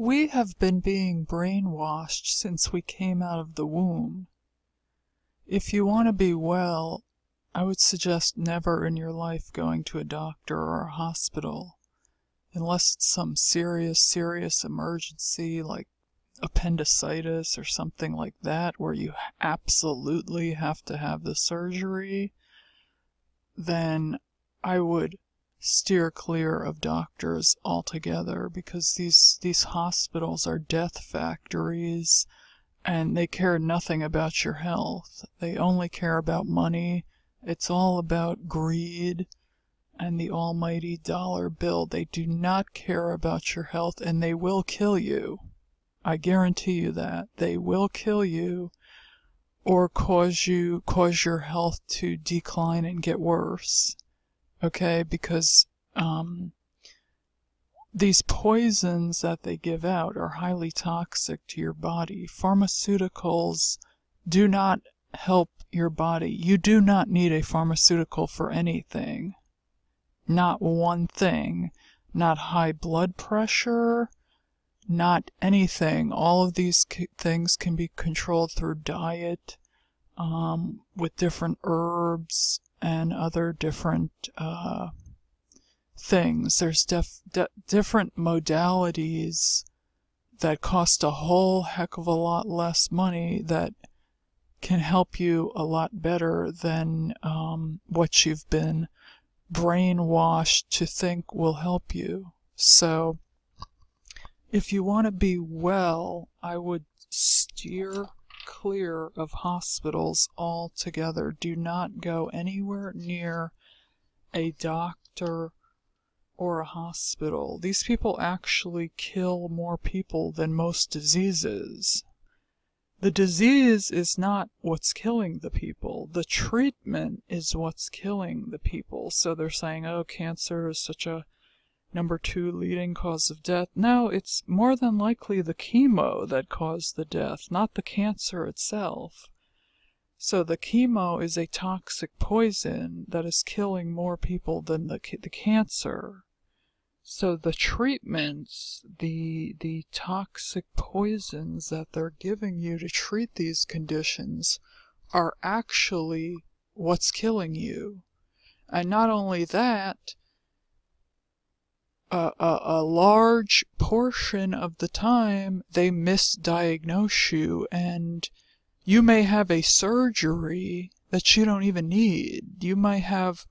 We have been being brainwashed since we came out of the womb. If you want to be well, I would suggest never in your life going to a doctor or a hospital, unless it's some serious emergency like appendicitis or something like that, where you absolutely have to have the surgery. Then I would steer clear of doctors altogether, because these hospitals are death factories, and they care nothing about your health. They only care about money. It's all about greed and the almighty dollar bill. They do not care about your health, and they will kill you. I guarantee you that. They will kill you or cause your health to decline and get worse. Okay, because these poisons that they give out are highly toxic to your body. Pharmaceuticals do not help your body. You do not need a pharmaceutical for anything. Not one thing. Not high blood pressure. Not anything. All of these things can be controlled through diet, with different herbs and other different things. There's different modalities that cost a whole heck of a lot less money that can help you a lot better than what you've been brainwashed to think will help you. So if you want to be well, I would steer clear of hospitals altogether. Do not go anywhere near a doctor or a hospital. These people actually kill more people than most diseases. The disease is not what's killing the people. The treatment is what's killing the people. So they're saying, oh, cancer is such a number 2 leading cause of death. No, it's more than likely the chemo that caused the death, not the cancer itself. So the chemo is a toxic poison that is killing more people than the cancer. So the treatments, the toxic poisons that they're giving you to treat these conditions are actually what's killing you. And not only that, a large portion of the time they misdiagnose you, and you may have a surgery that you don't even need. You might have,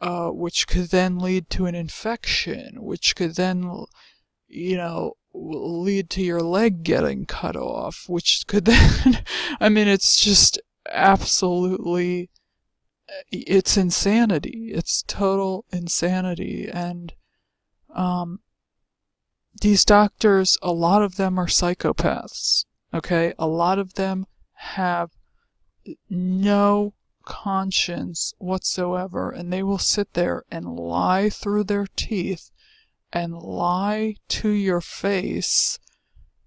which could then lead to an infection, which could then, lead to your leg getting cut off, which could then, it's just absolutely, it's insanity. It's total insanity. And these doctors, a lot of them are psychopaths, okay? A lot of them have no conscience whatsoever, and they will sit there and lie through their teeth and lie to your face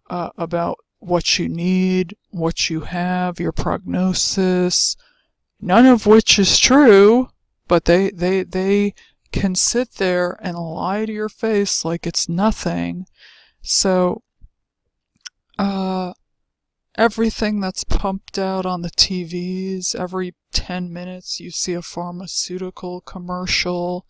about what you need, what you have, your prognosis, none of which is true, but they can sit there and lie to your face like it's nothing. So everything that's pumped out on the TVs, every 10 minutes you see a pharmaceutical commercial,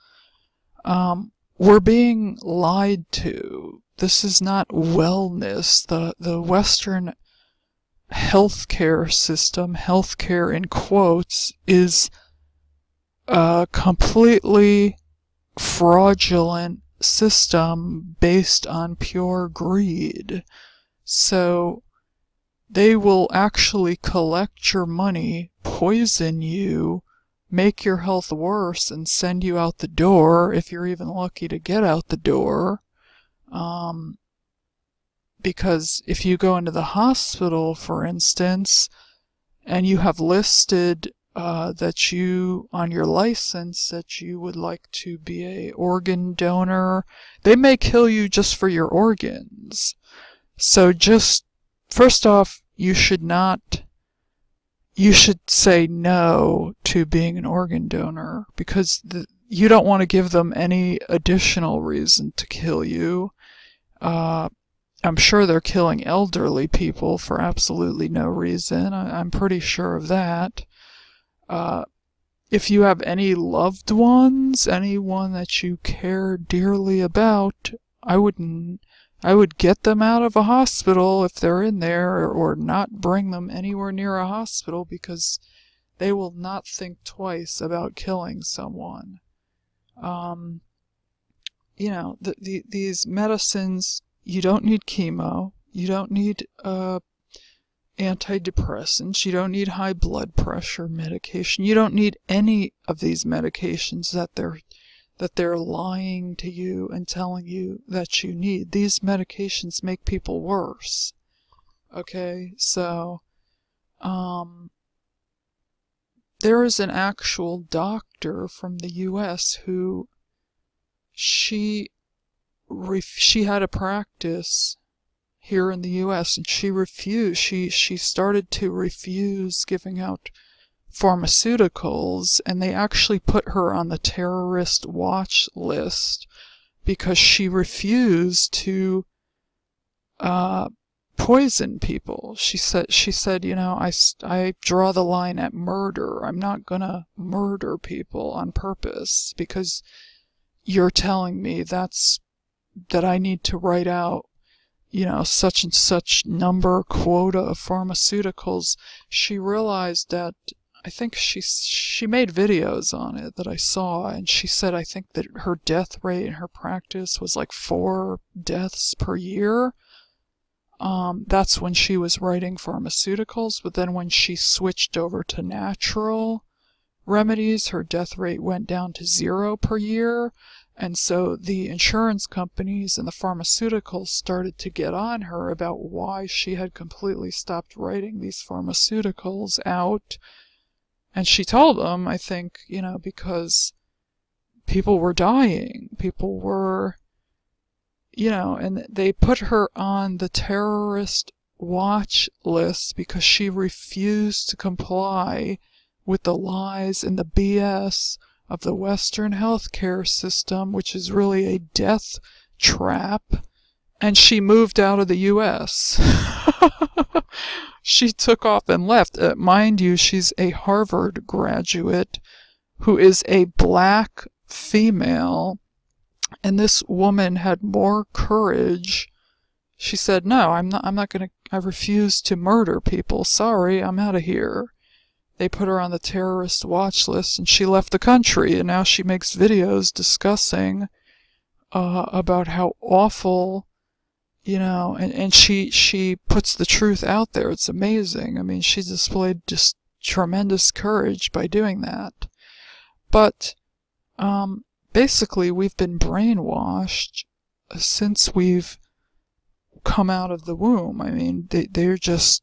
we're being lied to. This is not wellness. The Western healthcare system, healthcare in quotes, is a completely fraudulent system based on pure greed. So they will actually collect your money, poison you, make your health worse, and send you out the door, if you're even lucky to get out the door. Because if you go into the hospital, for instance, and you have listed that you, on your license, that you would like to be an organ donor, they may kill you just for your organs. So just, first off, you should say no to being an organ donor, because you don't want to give them any additional reason to kill you. I'm sure they're killing elderly people for absolutely no reason. I'm pretty sure of that. If you have any loved ones, anyone that you care dearly about, I would get them out of a hospital if they're in there, or not bring them anywhere near a hospital, because they will not think twice about killing someone. These medicines, you don't need chemo, you don't need antidepressants, you don't need high blood pressure medication, you don't need any of these medications that they're lying to you and telling you that you need. These medications make people worse. Okay, so there is an actual doctor from the US who she had a practice here in the US, and she started to refuse giving out pharmaceuticals, and they actually put her on the terrorist watch list because she refused to poison people. She said, I draw the line at murder. I'm not gonna murder people on purpose because you're telling me that I need to write out, such and such quota of pharmaceuticals. She realized that, I think she made videos on it that I saw, and she said, I think that her death rate in her practice was like 4 deaths per year. That's when she was writing pharmaceuticals, but then when she switched over to natural remedies, her death rate went down to 0 per year. And so the insurance companies and the pharmaceuticals started to get on her about why she had completely stopped writing these pharmaceuticals out. And she told them, I think, because people were dying. People were, and they put her on the terrorist watch list because she refused to comply with the lies and the BS of the Western healthcare system, which is really a death trap, and she moved out of the US. She took off and left. Mind you, she's a Harvard graduate who is a black female, and this woman had more courage. She said, no, I refuse to murder people. Sorry, I'm out of here. They put her on the terrorist watch list, and she left the country, and now she makes videos discussing about how awful, and she puts the truth out there. It's amazing. I mean, she displayed just tremendous courage by doing that. But basically, we've been brainwashed since we've come out of the womb. I mean, they're just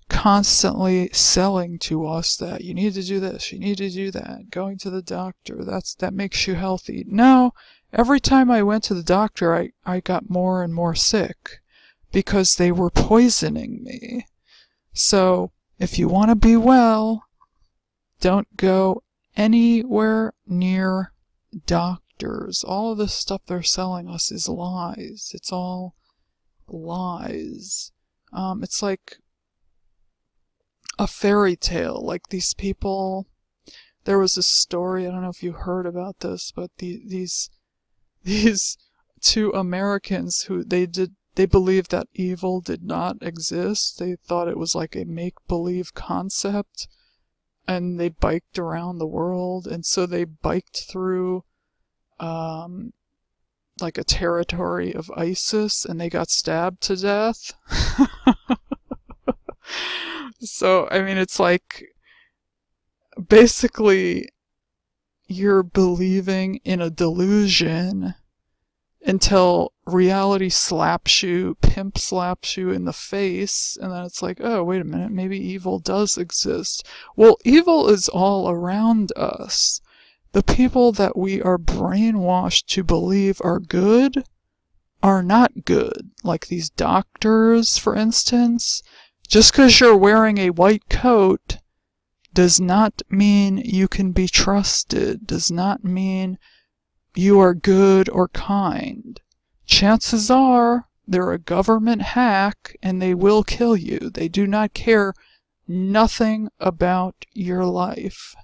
constantly selling to us that you need to do this, you need to do that, going to the doctor, that makes you healthy. No, every time I went to the doctor, I got more and more sick because they were poisoning me. So if you want to be well, don't go anywhere near doctors. All of this stuff they're selling us is lies. It's all lies. It's like a fairy tale. Like these people, there was a story, I don't know if you heard about this, but these 2 Americans who they believed that evil did not exist. They thought it was like a make-believe concept, and they biked around the world, and so they biked through like a territory of ISIS, and they got stabbed to death. So, I mean, it's like, basically, you're believing in a delusion until reality pimp slaps you in the face, and then it's like, oh, wait a minute, maybe evil does exist. Well, evil is all around us. The people that we are brainwashed to believe are good are not good. Like these doctors, for instance. Just because you're wearing a white coat does not mean you can be trusted, does not mean you are good or kind. Chances are They're a government hack and they will kill you. They do not care nothing about your life.